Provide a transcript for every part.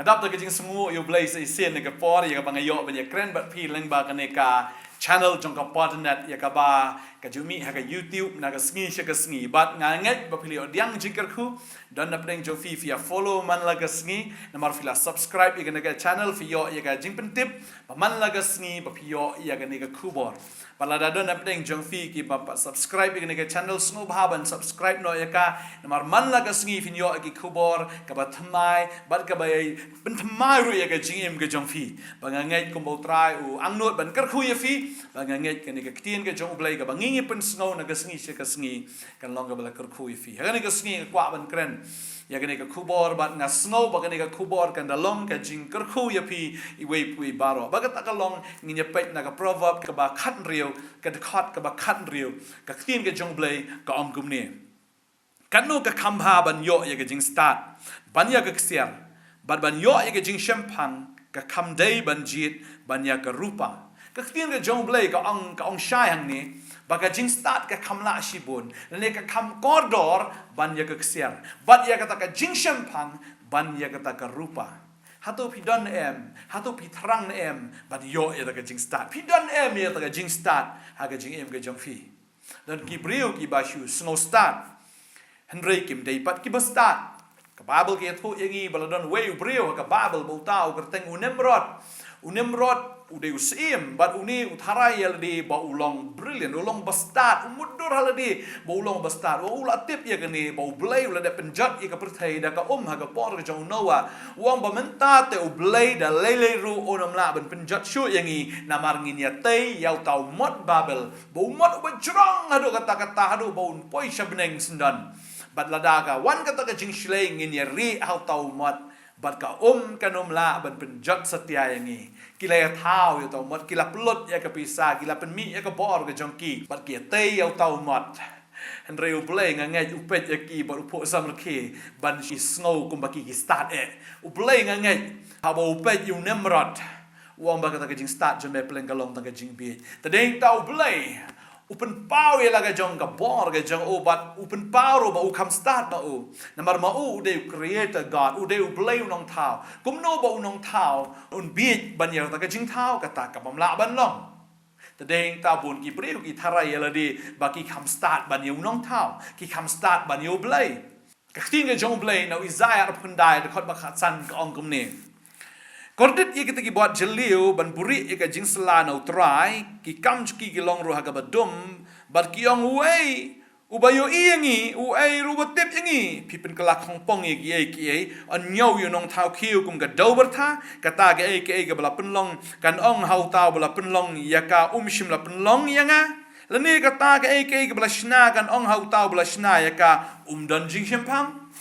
ngadap ta kajing semua you blay sa isen ne ka por ya ka bangayo ban ya kren bat pi leng ba ka ne ka channel jong ka podnet ya ka ba ka jumi ha ka YouTube na ka sngi sha ka sngi bat nganget ba pili odiang jingkar khu don na pring jo fi ya follow man la ka sngi na mar fila subscribe ya ka ne ka channel fi yo ya ka jing pen tip ba man la ka sngi ba pi yo ya ka ne ka khu bor palada don na pring jong fi ki ba subscribe ya ka ne ka channel sngo ba ban subscribe no ya ka na mar man la ka sngi fi yo ki khu bor ka ba thamai bat ka ba ben thamai ru ya ka jing em ka jong fi ba nganget ko bo try u ang not ban kar khu ya fi ba nganget ka ne ka tien ka jong blai ka ba ngi pen snow na ka sngi se ka sngi kan long ka ba kar khu ya fi ha ne ka sngi kwa ban kren ya ka ne ka khu bor ba nga snow ba ka ne ka khu bor kan da long ka jing kar khu ya fi I we pui baro ba ka ta ka long ngi nya pet na ka proverb ka ba khat riu ka de khat ka ba khat riu ka tien ka jong blai ka om kum ne kan no ka kham ha ban yo ya ka jing start ban ya ka ksiar ban yo ya ka jing shampang ka kham dei ban jit ban ya ka rupa ka tien ka jong blai ka ong shai hang ni ba ka jing start ka kham la shibun ne ka kham kordor ban ya ka ksiar ban ya ka ta ka jing shampang ban ya ka ta ka rupa hatu pi don em hatu pi thrang em ban yo ya ta ka jing start pi don em ya ta ka jing start ha ka jing em ka jong fi dan ki brio ki ba shu snow start Henry kim dei pat ki ba start ka Bible ki thu yangi baladon way brio ka Bible bo tau ka teng unemrod ude usim but uni utharai yaldi ba ulong brilliant ulong ba start umudur haladi ba ulong ba start ula tip ya kani ba blay ula da penjat ya ka perthai da ka ha ka por ka jong noa wang ba menta te blay da lele ru onam la ban penjat shu yangi namar ngin ya tei yau tau mot babel ba mot ba jrong hadu kata hadu ba un poi shabneng sendan bat ladaka wan kata ka jing shlei ngin ya ri hau tau mot bat ka kanom la ban penjat setia yangi kila ya thau ya tau mot kila pelot ya ka pisa kila penmi ya ka bor ka jongki bat ki tei ya tau mot Henry uplay ngangai upet ya ki bat upo sam ke ban si snow kum baki ki start uplay ngangai habo upet yu nemrod wong ba ka jing start jome pleng kalong ta ka jing bi tadeng tau play Upen pau ya laga jong ka bor ka jong obat upen pau ba u kam start ba u namar ma u de creator god u de u play unong thao kum no ba unong thao un bit ban ya ta ka jing thao ka ta ka bam la ban long ta deng ta bun ki priu ki tharai ya la di ba ki kam start ban ya unong thao ki kam start ban ya play ka tin ka jong play na Isaiah pun dai de khot ba khat san ka ong kum ne Kordit ia kita ki buat jeliu ban buri ia ka jing sela no try ki kam ki long ru ha ka badum bar ki ong wei ubayo iangi u ai ru batip yangi pipen kelak hong pong ki on nyau yu nong thau khiu kum ka do bar tha ka ta ka ka bala penlong kan ong hau tau bala penlong ya ka shim la penlong yanga lani ka ta ka bala shna kan ong hau tau bala shna ya ka don jing shempang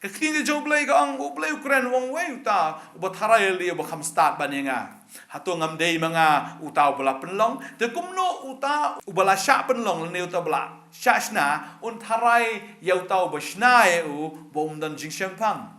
ka kini jo blay ka ang blay ukran wong way uta uba tharai li uba kham start banenga hatu ngam dei mga uta bala penlong te kumno uta ubala sha penlong ne uta bala sha shna un tharai ya uta uba shna u bom dan jing shampang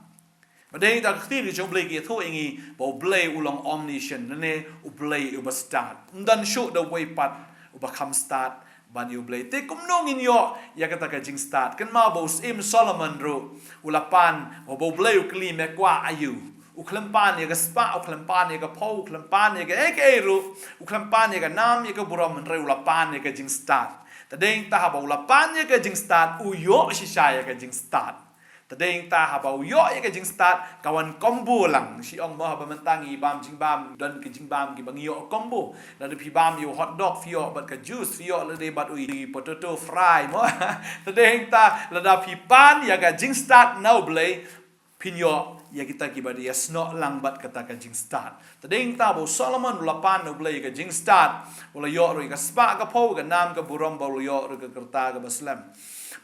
badai ta kini jo blay ki tho ingi bo blay ulong omniscient ne u blay uba start dan show the way pat uba kham start ban you blay te kumnong inyo ya kata ka jing start kan ma bo im Solomon ro ulapan o bo blay ukli me kwa ayu uklempan ya ka spa uklempan ya ka pau uklempan ya ka ro uklempan ya ka nam ya ka buram re ulapan ya ka jing start tadeng ta ba ulapan ya ka jing start uyo shisha ya ka jing start tadeng ta ha ba uyo ya ka jing start kawan combo lang si ong mo ha ba mentangi bam jing bam dan ke jing bam ki bang yo combo dan pi bam yo hot dog fio bat ka juice fio le de bat ui potato fry mo tadeng ta la da pi pan ya ka jing start now blay pinyo ya kita ki ba dia sno lang bat kata ka jing start tadeng ta bo Solomon lapan no blay ka jing start wala yo ro ka spa ka po ka nam ka buram bo yo ro ka kerta ka baslam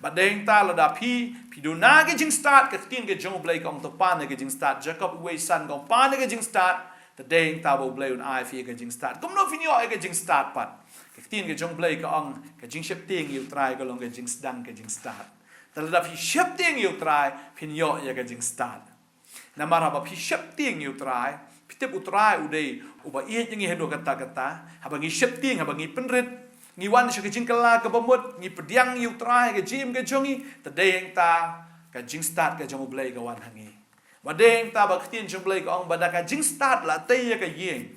badeng ta la da pi do na ke jing start ka tin ke jong blay kong to pan ke jing start Jacob we san kong pan ke jing start the deng ta bo blay un I fi ke jing start kum no finyo ke jing start pat ke tin ke jong blay ka ong ke jing ship ting you try ka long ke jing dang ke jing start ta la da pi ship ting you try finyo ke jing start na mara ba pi ship ting you try pitep utrai udei uba ie ngi hedo kata habangi ship ting habangi penrit ngi wan sha jing kala ka bamut ngi pediang yu trai ka jim ka jongi tadeng ta ka jing start ka jong blay ka wan hangi Badeng ta ba ktin jumblay ko ang badaka jing start la tay ka yeng.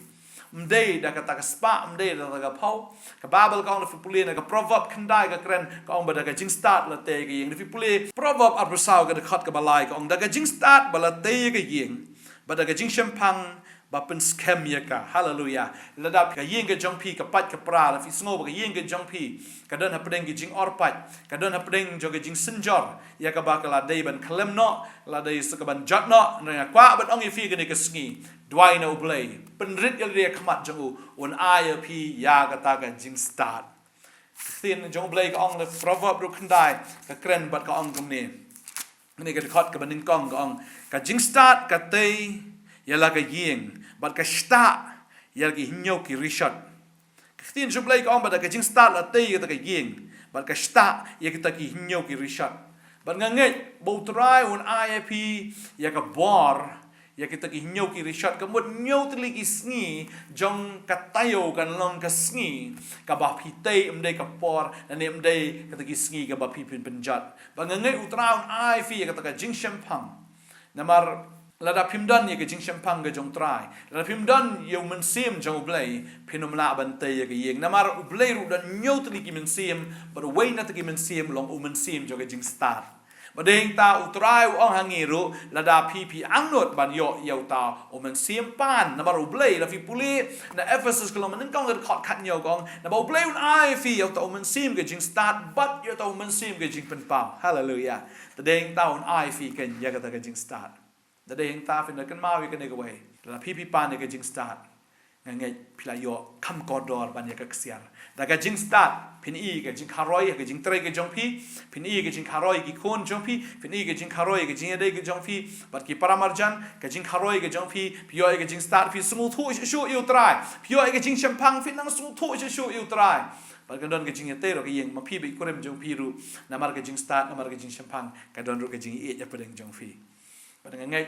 Mday da ka spa mday da ka pau ka babel ka ang fipuli na ka proverb kandai ka kren ka ang badaka jing start la tay ka yeng fipuli proverb abrusau ka khat ka balai ka ang da ka jing start bala tay ka yeng badaka jing champang bapen scam ya ka hallelujah ladap ka yeng ka jongpi ka pat ka pra la fi sngo ka yeng ka jongpi ka don hapdeng ki jing orpat ka don hapdeng jo ka jing senjor ya ka ba ka la dei ban klem no la dei su ka ban jot no na kwa ban ong fi ka ni ka sngi dwai no blay penrit ya ria khamat jong un ai pi ya ka ta ka jing start thin jong blay ka ong the proverb ru khandai ka kren bat ka ong kum ni ni ka khot ka ban ning kong ka ong ka jing start ka tei ya la ka yeng bat ka sta ya ki hinyo ki rishot ktin jublay ka ong bat ka jing start la tei ka ka yeng bat ka sta ya ki ta ki hinyo ki rishot bat nga ngai bo try un IAP ya ka bor ya kita ki hinyo ki rishot ka mut nyo tli ki sngi jong ka tayo kan long ka sngi ka ba phi tei mde ka por na ne mde ka ki sngi ka ba phi pin penjat ba nga ngai utra un IAP ya ka jing shampang namar lada pimdan ya ke jing champang ke jong trai lada pimdan yo men sim jong blay pinum la ban te ya ke yeng namar blay ru dan nyotli ki men sim but way na ki men sim long u men sim jong ke jing start badeng ta utrai ong hangiru lada pp angnot ban yo ta o men sim pan namar blay la fi puli na Ephesus kolom men kong khot khat nyo kong na ba blay un ai fi yo ta o men sim ke jing start but yo ta o men sim ke jing pen pau hallelujah badeng ta un ai fi ken ya ka ta ke jing start da deng ta fin kan ma wi kan ga wei la pi pan ne ga jing start ngai pila yo kam kodor ban ya ka ksiar da ga jing start pin i ga jing kharoi ga jing tre ga jong pi pin i ga jing kharoi gi kon jong pi pin i ga jing kharoi ga jing de ga jong pi bat ki paramarjan ga jing kharoi ga jong pi yo ga jing start pi smu thu shu yu trai yo ga jing champang fin nang smu thu shu yu trai bat kan don ga jing te ro ga yeng ma pi bi korem jong pi ru namar ga jing start namar ga jing champang ka don ro ga jing e ya pedeng jong pi pada ngai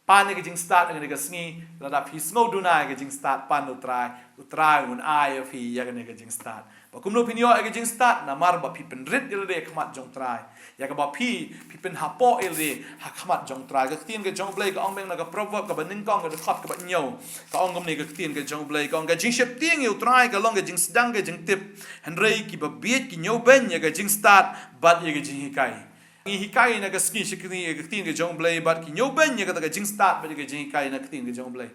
pan ke jing start ngai ke sngi lada phi snow dunai ke jing start pan utrai un ai fi ya ke jing start ba kumno pinyo ke jing start na mar ba phi pen rit ile khamat jong trai ya ka ba phi pen hapo ile ha khamat jong trai ke tin ke jong blay ka ong beng na ka proverb ka baning kong ke khot ka ba nyo ka ong gom ni ke tin ke jong blay ka ong ke jing shep ting yu trai ka long ke jing sedang ke jing tip henrei ki ba biet ki nyo ben ya ke jing start bat ya ke jing hikai ngi hikai na ka ski shikni ka tin ke jong blay bat ki nyo ben ya ka jing start ba ke jing hikai na tin ke jong blay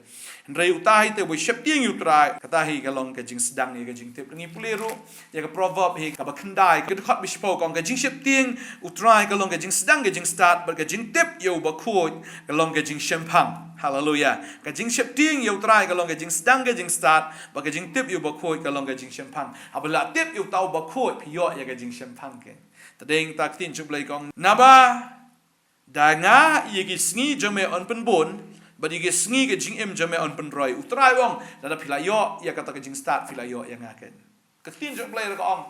rei utai te bo shep ting yu trai ka ta hi ka long ka jing sedang ya ka jing tip ngi pulero ya ka proverb hi ka ba khandai ka khat bi spo kong ka jing shep ting utrai ka long ka jing sedang ka jing start ba ka jing tip yo ba khoi ka long ka jing shampang hallelujah ka jing shep ting yo trai ka long ka jing sedang ka jing start ba ka jing tip yo ba khoi ka long ka jing shampang abla tip yo tau ba khoi pi yo ya ka jing shampang ke tadeng tak tin chublai kong naba da nga yegi sngi jome on pen bon ba yegi sngi ke jing em jome on pen roi utrai wong da phila yo ya kata ke jing start phila yo ya ngaken ka tin chublai ka ong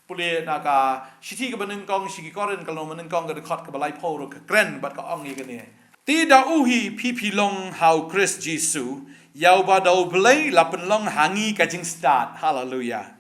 pule na ka shiti ke beneng kong shiki koren kalau meneng kong ka khot ka balai pho ro ka kren bat ka ong ye ke ni ti da uhi pi long how Chris Jesu yau ba do blai la pen long hangi ka jing start hallelujah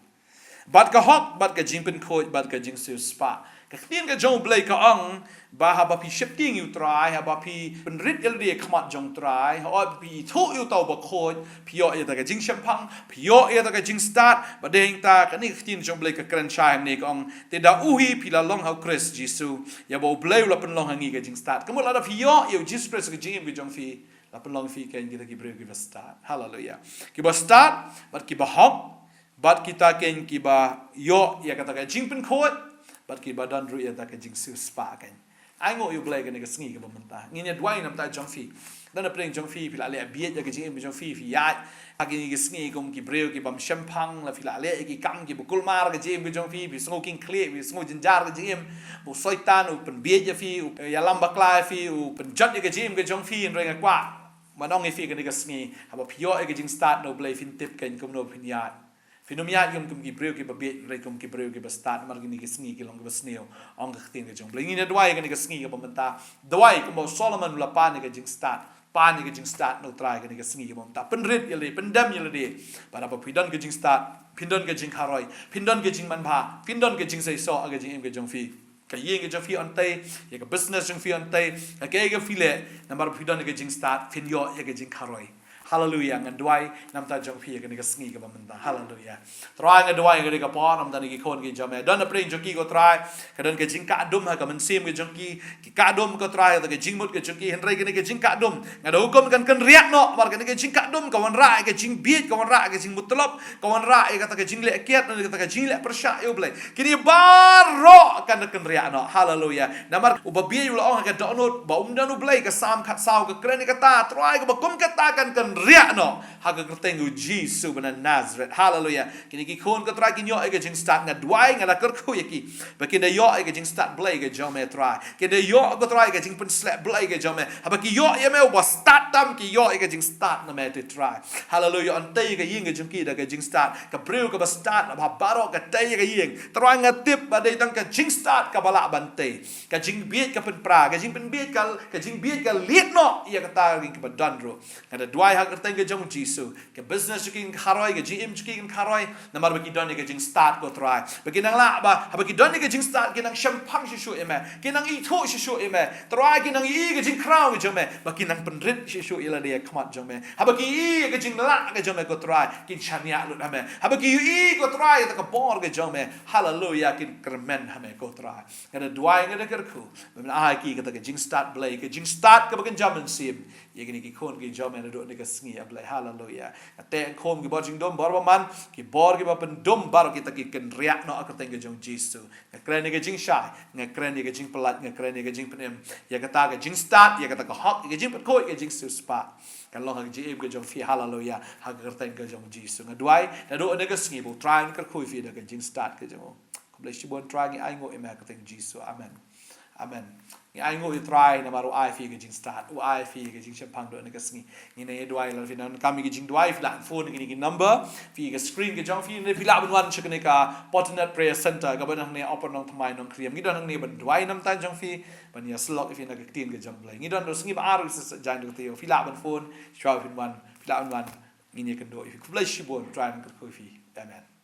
bat ka hok bat ka jing pen khoi bat ka jing su spa ka tin ka jong blai ka ong ba ha ba pi ship ting yu try ha ba pi pen rit el de khamat jong try ha pi thu yu tau ba khoi pi yo ya ta ka jing shampang pi yo ya ta ka jing start ba deng ta ka ni tin jong blai ka kran chai ni ka ong te da uhi pi la long ha Chris Jesu ya bo blai la pen long hangi ka jing start ka mo la da pi yo you Jesus Christ ka jing bi jong fi la pen long fi ka kita ki breu ki ba start hallelujah ki ba start bat ki ba hok bat kita ken ki ba yo ya kata ka jing pen khot bat ki ba dan ru ya ta ka jing su spa ken ai ngo yu blai ka ne ka sngi ka ba menta ngi ne dwai nam ta jong fi dan na preng jong fi pila le biet ya ka jing jong fi ya agi ni ka sngi kom ki breu ki bam champang la pila le ki kam ki bukul mar ka jing jong fi bi smoking clear bi smo jinjar ka jing bu soitan u pen biet ya fi ya lamba kla fi u pen jat ya ka jing jong fi reng ka kwa ma dong fi ka ne ka sngi ha ba pio e ka jing start no blai fin tip ken kom no pin ya Finomia yung kum ki breu ki babet rei kum ki breu ki bastat mar gini ki sngi ki long ki basneo ong ka tin ka jong blingi na dwai ka ni ka sngi ka pamenta dwai kum Solomon la pa ni ka jing start pa ni ka jing start no try ka ni ka sngi ka pamenta penrit yele pendam yele de para pa pidon ka jing start pindon ka jing kharoi pindon ka jing manpha pindon ka jing sai so aga jing em ka jong fi ka yeng ke jofi on tay ya ka business jong fi on tay ka ke file namar pidon ke jing start fin yo ya ke jing kharoi hallelujah ngan duai nam ta jong phi ke ni ka sngi ka bamanda hallelujah trai ngan duai ke ka pa nam ta ni ki khon ki jame don na pring joki ko trai ka don ke jing ka dum ha ka man sim ke joki ki ka dum ko trai ta ke jing mut ke joki hen rai ke ni ke jing ka dum nga do hukum kan riak no mar ke ni ke jing ka dum ka wan ra ke jing biet ka wan ra ke jing mutlab ka wan ra ke ta ke jing le kiat na ta ke jing le persya yo blai kini baro kan riak no hallelujah namar ubabi yo la ka donot ba dan blai ka sam khat sau ka kren ka ta trai ka ba kum ka ta kan riak no ha ka tengu Jesus bana Nazareth hallelujah kini ki khon ka trai ki nyo ke jing start nga duai nga la ker khu yaki ba kini yo ke jing start blai ke jome trai kini yo ka trai ke jing pen slap blai ke jome ha ba ki yo ye me ba start tam ki yo ke jing start na me te trai hallelujah on tay ke ying ke jing ki da ke jing start ka breu ka ba start ba baro ka tay ke ying trai nga tip ba dei tang ka jing start ka bala bante ka jing biet ka pen pra ka jing pen biet ka jing biet ka liet no ia ka ta ki ba dandro kada duai ha ka tang ke jong Jesus ke business ki kharoi ke jing ki kharoi namar ba ki don ke jing start ko try ba ki nang la ba ha ba ki don ke jing start ki nang champagne shu eme ki nang I tho shu eme try ki nang I ke jing crown ke jome ba ki nang penrit shu ila dia kmat jome ha ba ki I ke jing la ke jome ko try ki chania lu ame ha ba ki I ko try ta ka bor ke jome hallelujah ki kermen hame ko try kada duai ngada kerku ba ai ki ka jing start blai ke jing start ka ba kan jaman sim ye ki khon ki jome na do ne ka sngi ablai hallelujah te khom ki bor jing dom bor ba man ki bor ki ba pen dom bar ki ta ki ken riak no ka teng ke jong Jesus ka kren ke jing shai nga kren ke jing pelat nga kren ke jing penem ya ka ta ke jing start ya ka ta ka hok ke jing pet khoi ke jing su spa kan lo ha ji ke jong fi hallelujah ha ka teng ke jong Jesus nga duai da do ne ka sngi bo try ka khoi fi da ke jing start ke jong ko bless you bon try ngi ai ngo e ma ka teng Jesus amen amen ngi ai ngo I try na maru ai fi ke jing start u ai fi ke jing champang do ne ka sngi ni ne duai la fi nan kami ke jing duai fi la phone ni number fi ke screen ke jong fi ne fi la ban wan chak ne ka Potternet prayer center ka ban ne open nong thamai nong kriam ngi don ne ban duai nam tan jong fi ban ya slok fi na ke tin ke jong blai ngi don do sngi ba aru sa jan do teo fi la ban phone shwa fi wan fi la ban wan ngi ne kan do fi bless you bon try ka fi amen